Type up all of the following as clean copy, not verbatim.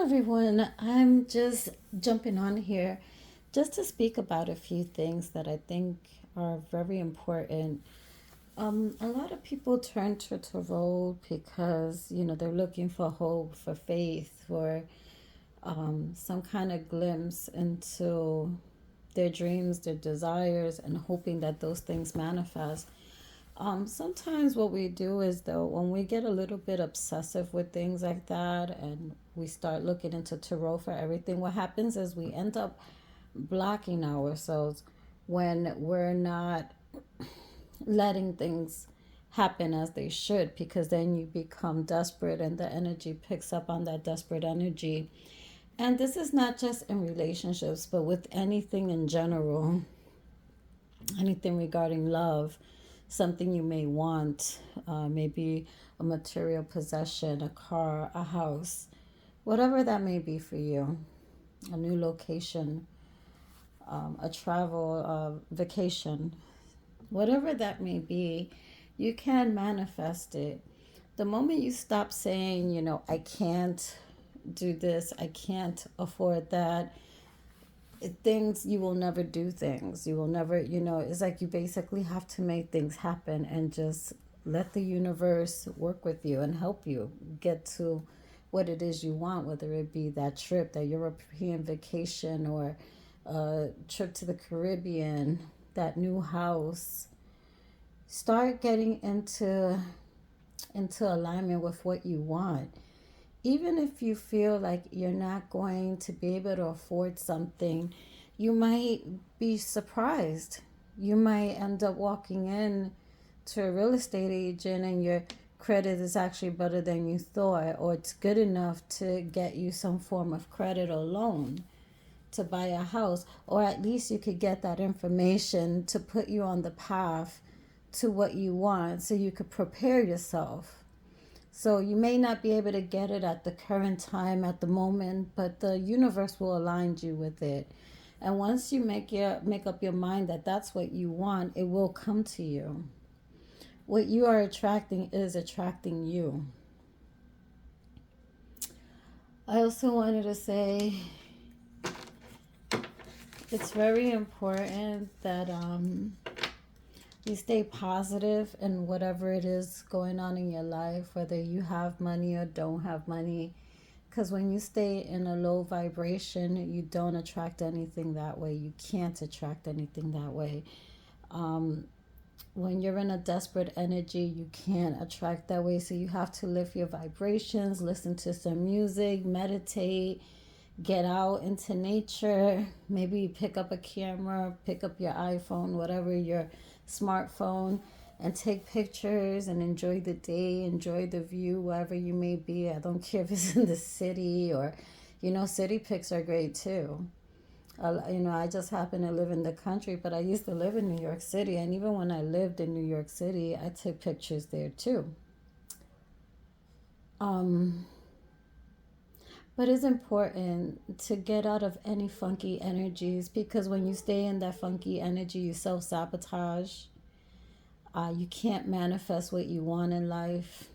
everyone. I'm just jumping on here just to speak about a few things that I think are very important. A lot of people turn to tarot because, they're looking for hope, for faith, for some kind of glimpse into their dreams, their desires, and hoping that those things manifest. Sometimes what we do is, though, when we get a little bit obsessive with things like that and we start looking into tarot for everything, what happens is we end up blocking ourselves when we're not letting things happen as they should, because then you become desperate and the energy picks up on that desperate energy. And this is not just in relationships, but with anything in general, anything regarding love, something you may want, maybe a material possession, a car, a house, whatever that may be for you, a new location, a travel, vacation, whatever that may be, you can manifest it. The moment you stop saying, I can't do this, I can't afford that, things, you will never do things, you will never, it's like you basically have to make things happen and just let the universe work with you and help you get to what it is you want, whether it be that trip, that European vacation, or a trip to the Caribbean, that new house. Start getting into alignment with what you want. Even if you feel like you're not going to be able to afford something, you might be surprised. You might end up walking in to a real estate agent and your credit is actually better than you thought, or it's good enough to get you some form of credit or loan to buy a house, or at least you could get that information to put you on the path to what you want so you could prepare yourself. So you may not be able to get it at the current time, at the moment, but the universe will align you with it. And once you make up your mind that that's what you want, it will come to you. What you are attracting is attracting you. I also wanted to say it's very important that you stay positive in whatever it is going on in your life, whether you have money or don't have money. Because when you stay in a low vibration, you don't attract anything that way. You can't attract anything that way. Um, when you're in a desperate energy, you can't attract that way. So you have to lift your vibrations, listen to some music, meditate, get out into nature, maybe pick up a camera, pick up your iPhone, whatever, your smartphone, and take pictures and enjoy the day, enjoy the view wherever you may be. I don't care if it's in the city or, city pics are great too. I just happen to live in the country, but I used to live in New York City, and even when I lived in New York City, I took pictures there too. Um, But it's important to get out of any funky energies, because when you stay in that funky energy, you self sabotage. You can't manifest what you want in life.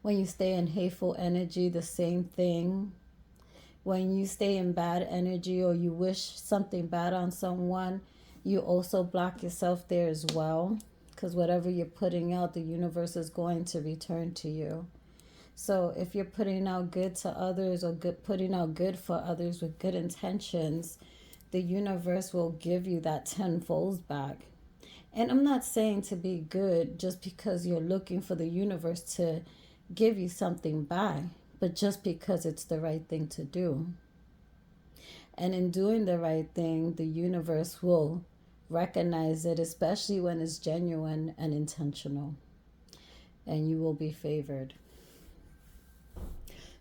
When you stay in hateful energy, the same thing. When you stay in bad energy or you wish something bad on someone, you also block yourself there as well. Because whatever you're putting out, the universe is going to return to you. So if you're putting out good to others, or putting out good for others with good intentions, the universe will give you that tenfold back. And I'm not saying to be good just because you're looking for the universe to give you something back, but just because it's the right thing to do. And in doing the right thing, the universe will recognize it, especially when it's genuine and intentional, and you will be favored.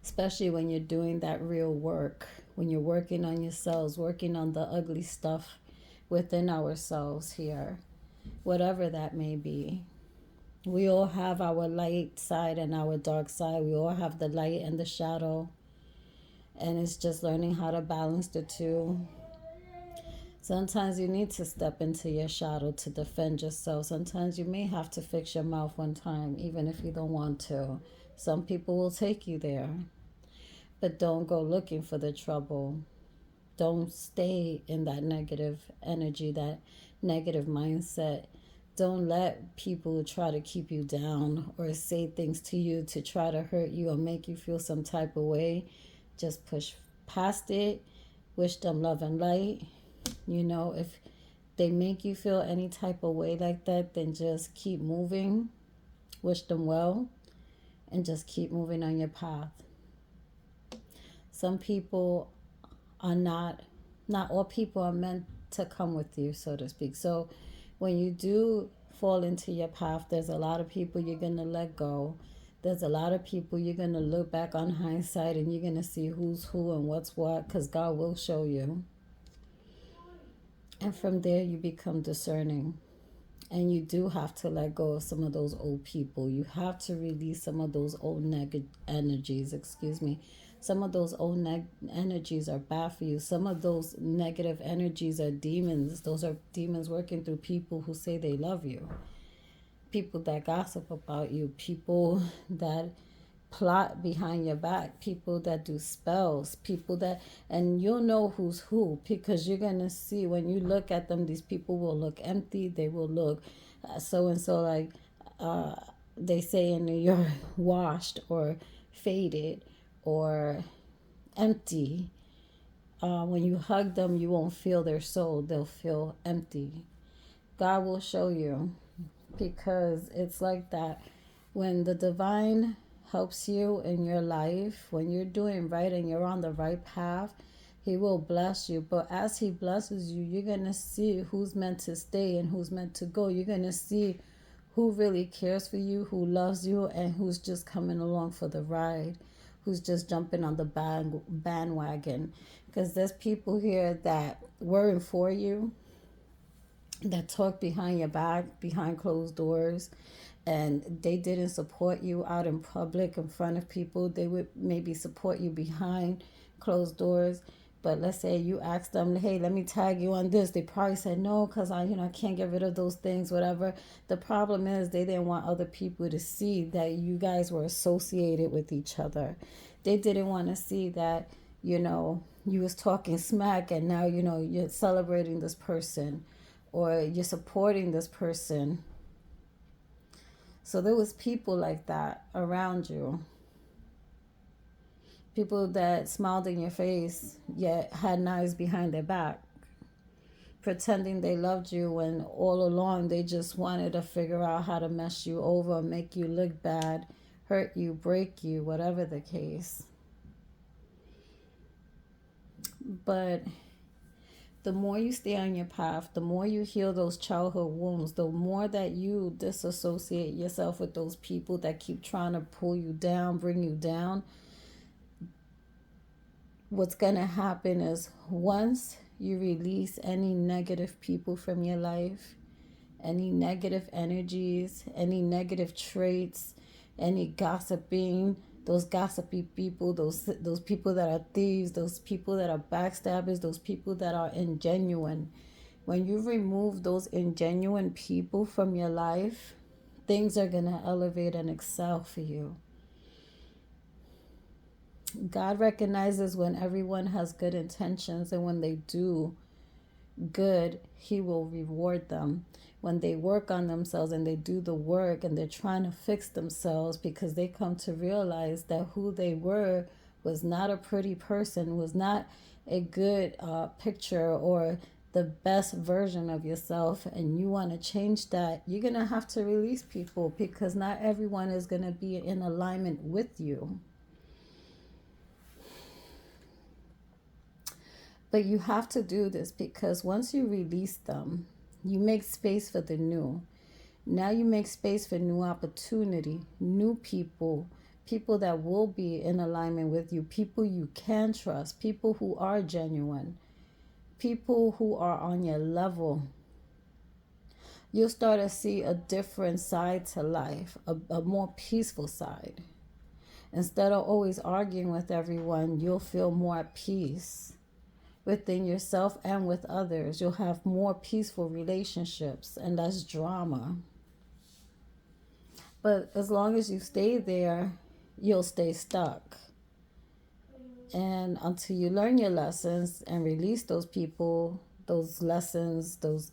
Especially when you're doing that real work, when you're working on yourselves, working on the ugly stuff within ourselves here, whatever that may be. We all have our light side and our dark side. We all have the light and the shadow. And it's just learning how to balance the two. Sometimes you need to step into your shadow to defend yourself. Sometimes you may have to fix your mouth one time, even if you don't want to. Some people will take you there. but don't go looking for the trouble. Don't stay in that negative energy, that negative mindset. Don't let people try to keep you down or say things to you to try to hurt you or make you feel some type of way. Just push past it. Wish them love and light. If they make you feel any type of way like that, then just keep moving. Wish them well and just keep moving on your path. Some people are not all people are meant to come with you, so to speak. So when you do fall into your path, there's a lot of people you're going to let go. There's a lot of people you're going to look back on hindsight and you're going to see who's who and what's what, because God will show you. And from there, you become discerning. And you do have to let go of some of those old people. You have to release some of those old negative energies, excuse me. Some of those old energies are bad for you. Some of those negative energies are demons. Those are demons working through people who say they love you. People that gossip about you. People that plot behind your back, people that do spells, people that, and you'll know who's who, because you're gonna see when you look at them, these people will look empty, they will look so and so, like uh, they say in New York, washed or faded or empty. When you hug them, you won't feel their soul, they'll feel empty. God will show you, because it's like that. When the divine helps you in your life, when you're doing right and you're on the right path, he will bless you. But as he blesses you, you're going to see who's meant to stay and who's meant to go. You're going to see who really cares for you, who loves you, and who's just coming along for the ride, who's just jumping on the bandwagon. Because there's people here that weren't for you, that talk behind your back, behind closed doors, and they didn't support you out in public in front of people. They would maybe support you behind closed doors. But let's say you ask them, hey, let me tag you on this. They probably said no, because I can't get rid of those things, whatever. The problem is they didn't want other people to see that you guys were associated with each other. They didn't want to see that, you was talking smack, and now, you're celebrating this person or you're supporting this person. So there was people like that around you. People that smiled in your face yet had knives behind their back, pretending they loved you when all along they just wanted to figure out how to mess you over, make you look bad, hurt you, break you, whatever the case. But the more you stay on your path, the more you heal those childhood wounds, the more that you disassociate yourself with those people that keep trying to pull you down, bring you down. What's going to happen is, once you release any negative people from your life, any negative energies, any negative traits, any gossiping, those gossipy people, those people that are thieves, those people that are backstabbers, those people that are ingenuine. When you remove those ingenuine people from your life, things are going to elevate and excel for you. God recognizes when everyone has good intentions, and when they do good, he will reward them. When they work on themselves and they do the work and they're trying to fix themselves, because they come to realize that who they were was not a pretty person, was not a good picture or the best version of yourself, and you want to change that, you're going to have to release people, because not everyone is going to be in alignment with you. But you have to do this, because once you release them, you make space for the new. Now you make space for new opportunity, new people, people that will be in alignment with you, people you can trust, people who are genuine, people who are on your level. You'll start to see a different side to life, a more peaceful side. Instead of always arguing with everyone, you'll feel more at peace within yourself and with others. You'll have more peaceful relationships and less drama. But as long as you stay there, you'll stay stuck. And until you learn your lessons and release those people, those lessons, those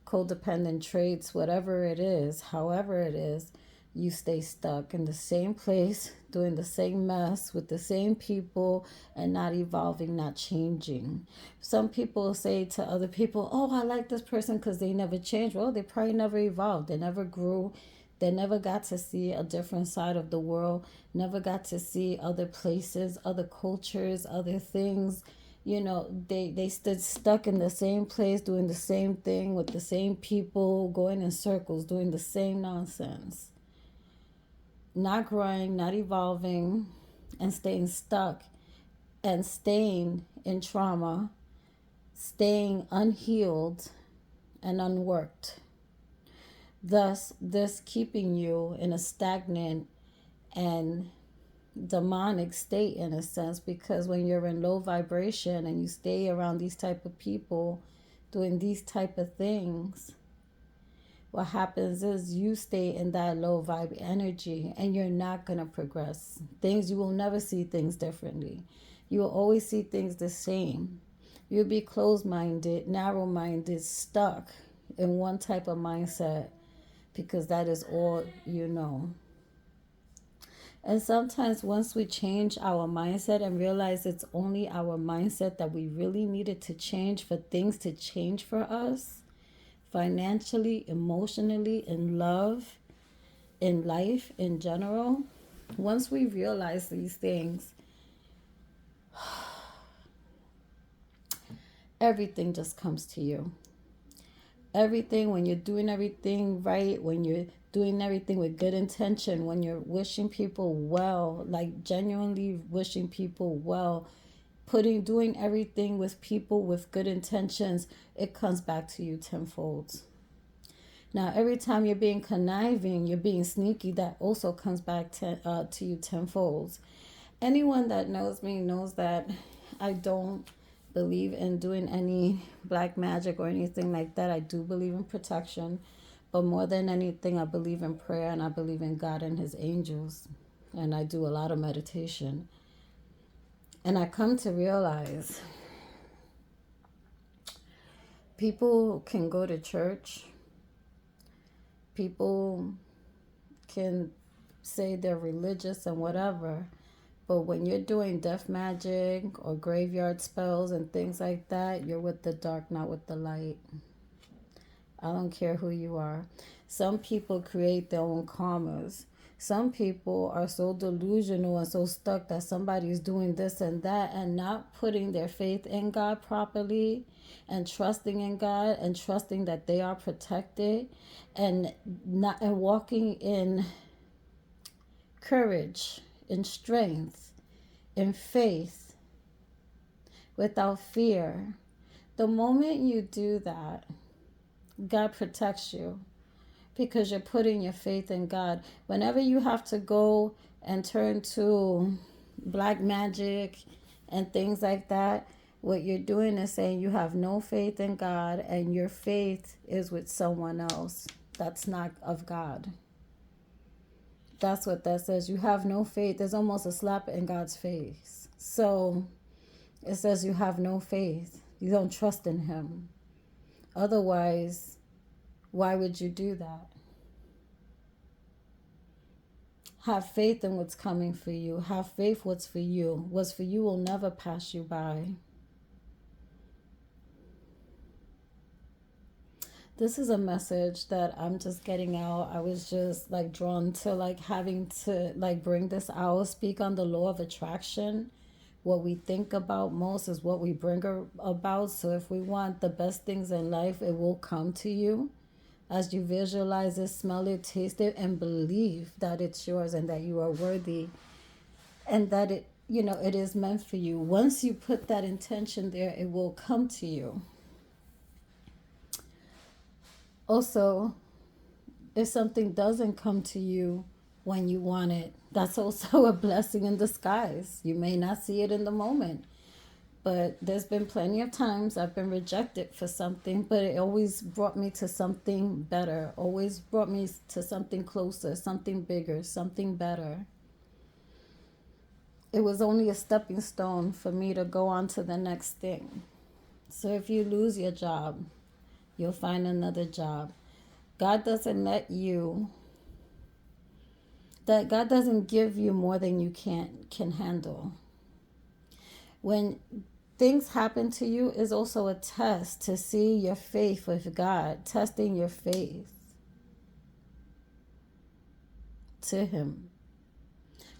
codependent traits, whatever it is, however it is, you stay stuck in the same place, doing the same mess with the same people, and not evolving, not changing. Some people say to other people, "Oh, I like this person because they never changed." Well, they probably never evolved, they never grew, they never got to see a different side of the world, never got to see other places, other cultures, other things. They stood stuck in the same place, doing the same thing with the same people, going in circles, doing the same nonsense, not growing, not evolving, and staying stuck, and staying in trauma, staying unhealed and unworked. Thus, this keeping you in a stagnant and demonic state, in a sense, because when you're in low vibration and you stay around these type of people doing these type of things, what happens is you stay in that low vibe energy, and you're not going to progress things. You will never see things differently. You will always see things the same. You'll be closed-minded, narrow-minded, stuck in one type of mindset, because that is all you know. And sometimes once we change our mindset and realize it's only our mindset that we really needed to change for things to change for us, financially, emotionally, in love, in life in general, once we realize these things, everything just comes to you. Everything, when you're doing everything right, when you're doing everything with good intention, when you're wishing people well, like genuinely wishing people well, doing everything with people with good intentions, it comes back to you tenfold. Now, every time you're being conniving, you're being sneaky, that also comes back to you tenfold. Anyone that knows me knows that I don't believe in doing any black magic or anything like that. I do believe in protection, but more than anything, I believe in prayer, and I believe in God and His angels. And I do a lot of meditation. And I come to realize people can go to church, people can say they're religious and whatever, but when you're doing death magic or graveyard spells and things like that, you're with the dark, not with the light. I don't care who you are. Some people create their own karmas. Some people are so delusional and so stuck that somebody's doing this and that, and not putting their faith in God properly, and trusting in God, and trusting that they are protected, and not and walking in courage, in strength, in faith, without fear. The moment you do that, God protects you, because you're putting your faith in God. Whenever you have to go and turn to black magic and things like that, what you're doing is saying you have no faith in God, and your faith is with someone else that's not of God. That's what that says. You have no faith. There's almost a slap in God's face. So it says you have no faith. You don't trust in Him. Otherwise, why would you do that? Have faith in what's coming for you. Have faith what's for you. What's for you will never pass you by. This is a message that I'm just getting out. I was just like drawn to like having to like bring this out, speak on the law of attraction. What we think about most is what we bring about. So if we want the best things in life, it will come to you as you visualize it, smell it, taste it, and believe that it's yours and that you are worthy, and that it is meant for you. Once you put that intention there, it will come to you. Also, if something doesn't come to you when you want it, that's also a blessing in disguise. You may not see it in the moment, but there's been plenty of times I've been rejected for something, but it always brought me to something better, always brought me to something closer, something bigger, something better. It was only a stepping stone for me to go on to the next thing. So if you lose your job, you'll find another job. God doesn't let you that God doesn't give you more than you can handle. When things happen to you is also a test to see your faith with God, testing your faith to him.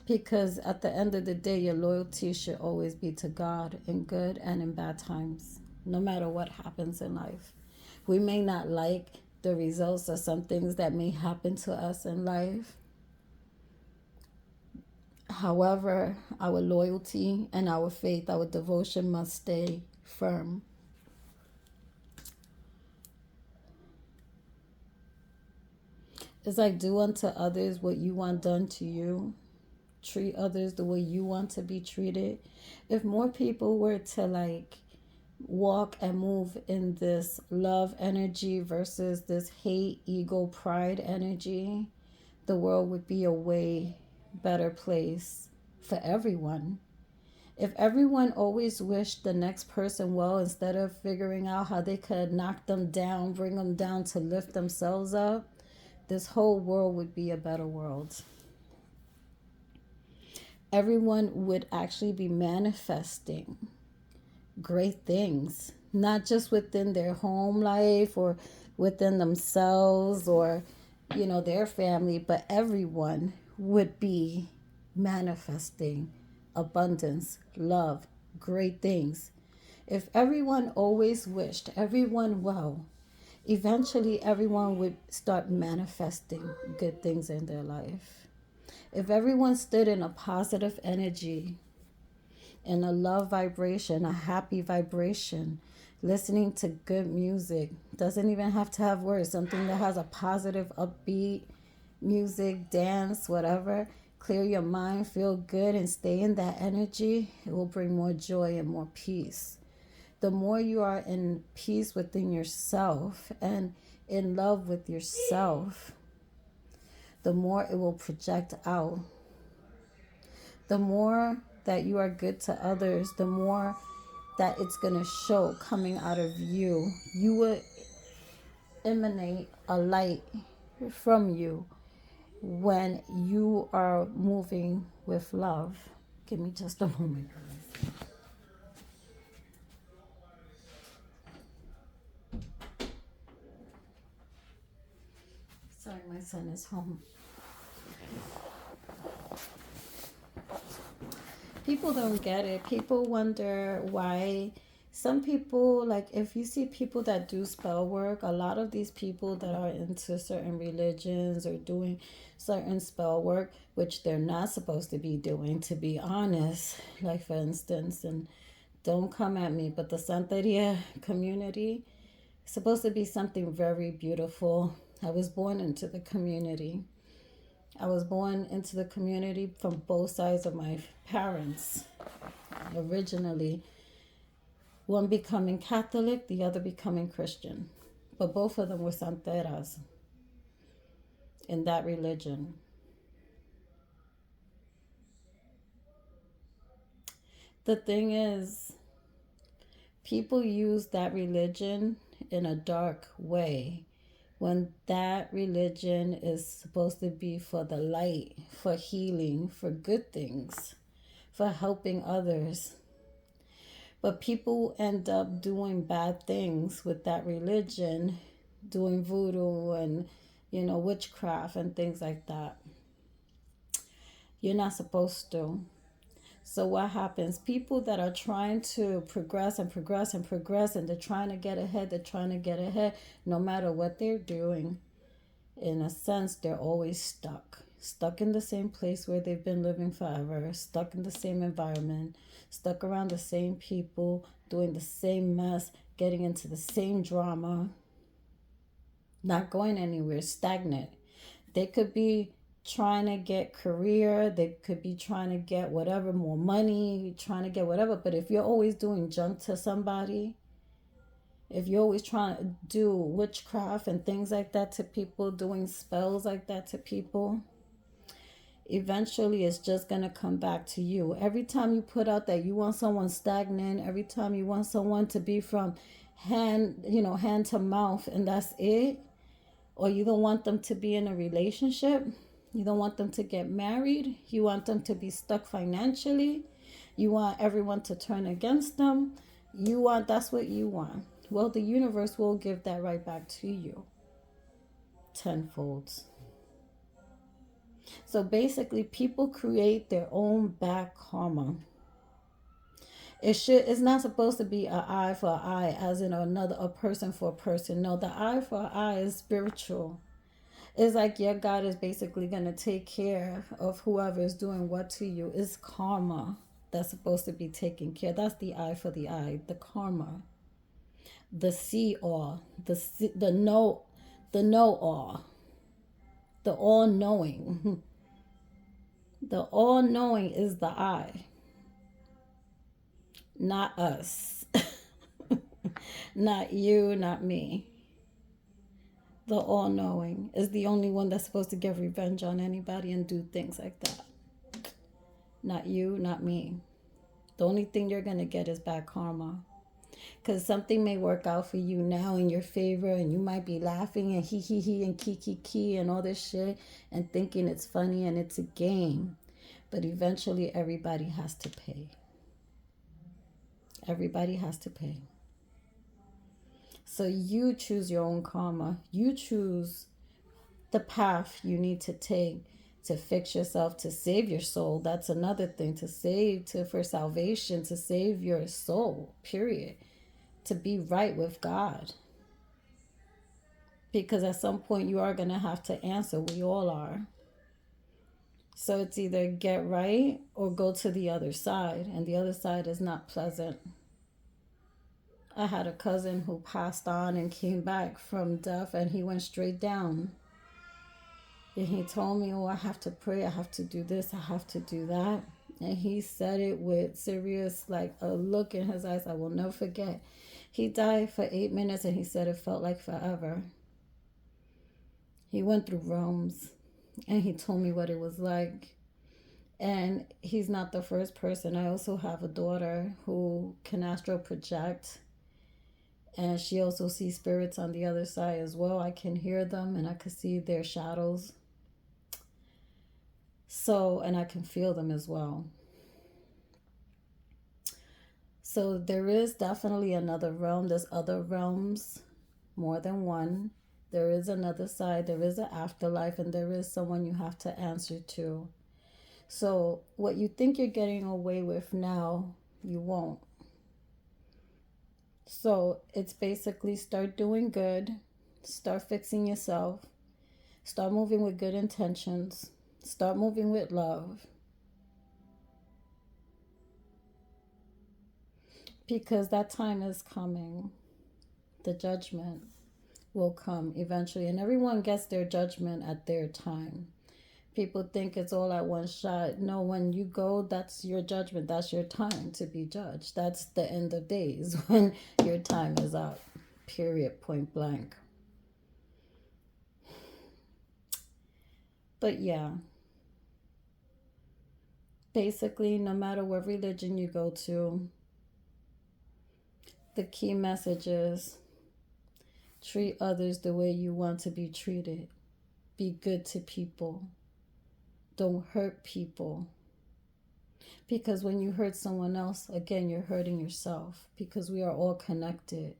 Because at the end of the day, your loyalty should always be to God in good and in bad times, no matter what happens in life. We may not like the results of some things that may happen to us in life. However, our loyalty and our faith, our devotion must stay firm. It's like do unto others what you want done to you. Treat others the way you want to be treated. If more people were to like walk and move in this love energy versus this hate, ego, pride energy, the world would be a way better place for everyone. If everyone always wished the next person well instead of figuring out how they could knock them down, bring them down to lift themselves up, this whole world would be a better world. Everyone would actually be manifesting great things, not just within their home life or within themselves or, their family, but everyone would be manifesting abundance, love, great things. If everyone always wished everyone well, eventually everyone would start manifesting good things in their life. If everyone stood in a positive energy, in a love vibration, a happy vibration, listening to good music, doesn't even have to have words, something that has a positive, upbeat music, dance, whatever, clear your mind, feel good, and stay in that energy, it will bring more joy and more peace. The more you are in peace within yourself and in love with yourself, the more it will project out. The more that you are good to others, the more that it's going to show coming out of you. You will emanate a light from you when you are moving with love. Give me just a moment. Sorry, my son is home. People don't get it. People wonder why some people, like if you see people that do spell work, a lot of these people that are into certain religions or doing certain spell work, which they're not supposed to be doing, to be honest, like for instance, and don't come at me, but the Santeria community is supposed to be something very beautiful. I was born into the community. I was born into the community from both sides of my parents. Originally, one becoming Catholic, the other becoming Christian. But both of them were santeras in that religion. The thing is, people use that religion in a dark way when that religion is supposed to be for the light, for healing, for good things, for helping others. But people end up doing bad things with that religion, doing voodoo and, witchcraft and things like that. You're not supposed to. So what happens? People that are trying to progress and progress and progress and they're trying to get ahead, no matter what they're doing, in a sense, they're always stuck. Stuck in the same place where they've been living forever, stuck in the same environment, stuck around the same people, doing the same mess, getting into the same drama, not going anywhere, stagnant. They could be trying to get career, they could be trying to get whatever, more money, trying to get whatever. But if you're always doing junk to somebody, if you're always trying to do witchcraft and things like that to people, doing spells like that to people, eventually it's just going to come back to you. Every time you put out that you want someone stagnant, every time you want someone to be from hand to mouth, and that's it, or you don't want them to be in a relationship, you don't want them to get married, you want them to be stuck financially, you want everyone to turn against them, that's what you want. Well, the universe will give that right back to you tenfold. So basically, people create their own back karma. It's not supposed to be an eye for an eye, as in a person for a person. No, the eye for an eye is spiritual. It's like your God is basically gonna take care of whoever is doing what to you. It's karma that's supposed to be taken care. That's the eye for the eye, the karma, the see all, the know all, the all knowing. The all knowing is the I, not us, not you, not me. The all knowing is the only one that's supposed to get revenge on anybody and do things like that. Not you, not me. The only thing you're going to get is bad karma. Because something may work out for you now in your favor, and you might be laughing and he and ki and all this shit and thinking it's funny and it's a game. But eventually, everybody has to pay. Everybody has to pay. So you choose your own karma. You choose the path you need to take to fix yourself, to save your soul. That's another thing. For salvation, to save your soul, period. To be right with God. Because at some point you are going to have to answer. We all are. So it's either get right or go to the other side. And the other side is not pleasant. I had a cousin who passed on and came back from death, and he went straight down. And he told me, oh, I have to pray, I have to do this, I have to do that. And he said it with serious, like a look in his eyes I will never forget. He died for 8 minutes and he said it felt like forever. He went through realms and he told me what it was like. And he's not the first person. I also have a daughter who can astral project. And she also sees spirits on the other side as well. I can hear them and I can see their shadows. So, and I can feel them as well. So there is definitely another realm. There's other realms, more than one. There is another side. There is an afterlife, and there is someone you have to answer to. So what you think you're getting away with now, you won't. So it's basically start doing good, start fixing yourself, start moving with good intentions, start moving with love. Because that time is coming. The judgment will come eventually, and everyone gets their judgment at their time. People think it's all at one shot. No, when you go, that's your judgment. That's your time to be judged. That's the end of days when your time is up. Period. Point blank. But yeah, basically, no matter what religion you go to, the key message is treat others the way you want to be treated. Be good to people. Don't hurt people. Because when you hurt someone else, again, you're hurting yourself. Because we are all connected.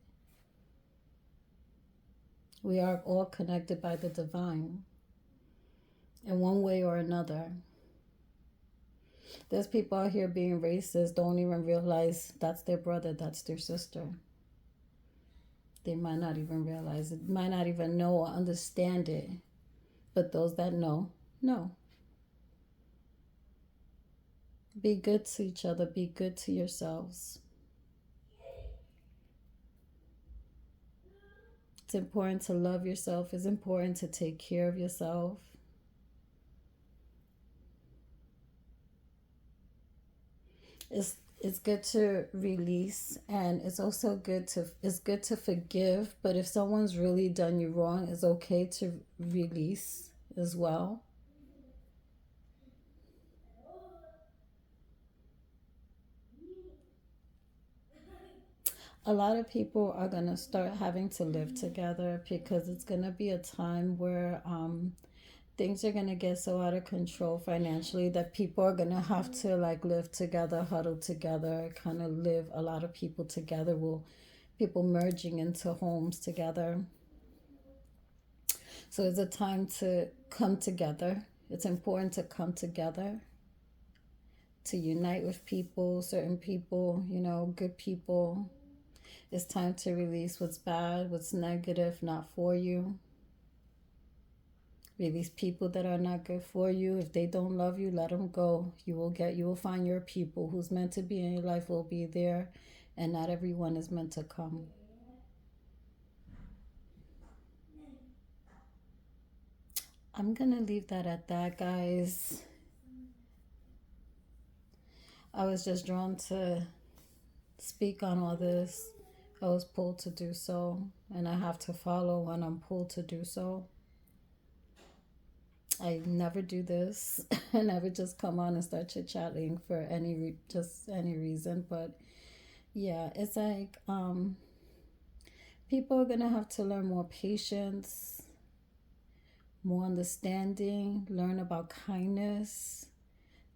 We are all connected by the divine in one way or another. There's people out here being racist, don't even realize that's their brother, that's their sister. They might not even realize it, might not even know or understand it. But those that know. Be good to each other. Be good to yourselves. It's important to love yourself. It's important to take care of yourself. It's good to release, and it's also good to forgive. But if someone's really done you wrong, it's okay to release as well. a lot of people are going to start having to live together because it's going to be a time where things are going to get so out of control financially that people are going to have to like live together, huddle together, kind of live a lot of people together. Will people merging into homes together. So it's a time to come together. It's important to come together, to unite with people, certain people, good people. It's time to release what's bad, what's negative, not for you. Release people that are not good for you. If they don't love you, let them go. You will find your people. Who's meant to be in your life will be there, and not everyone is meant to come. I'm gonna leave that at that, guys. I was just drawn to speak on all this. I was pulled to do so, and I have to follow when I'm pulled to do so. I never do this. I never just come on and start chit chatting for just any reason. But yeah, it's like people are gonna have to learn more patience, more understanding, learn about kindness,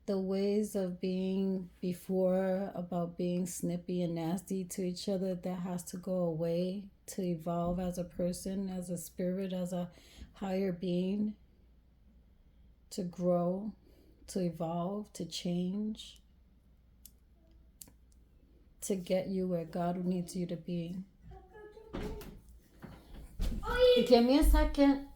the ways of being before about being snippy and nasty to each other. That has to go away to evolve as a person, as a spirit, as a higher being, to grow, to evolve, to change, to get you where God needs you to be. Give me a second.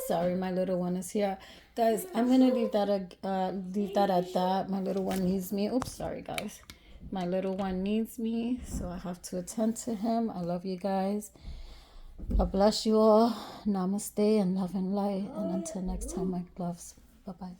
Sorry, my little one is here, guys. I'm gonna leave that at that. My little one needs me. Oops, sorry, guys. My little one needs me, so I have to attend to him. I love you guys. God bless you all. Namaste and love and light. And until next time, my loves. Bye bye.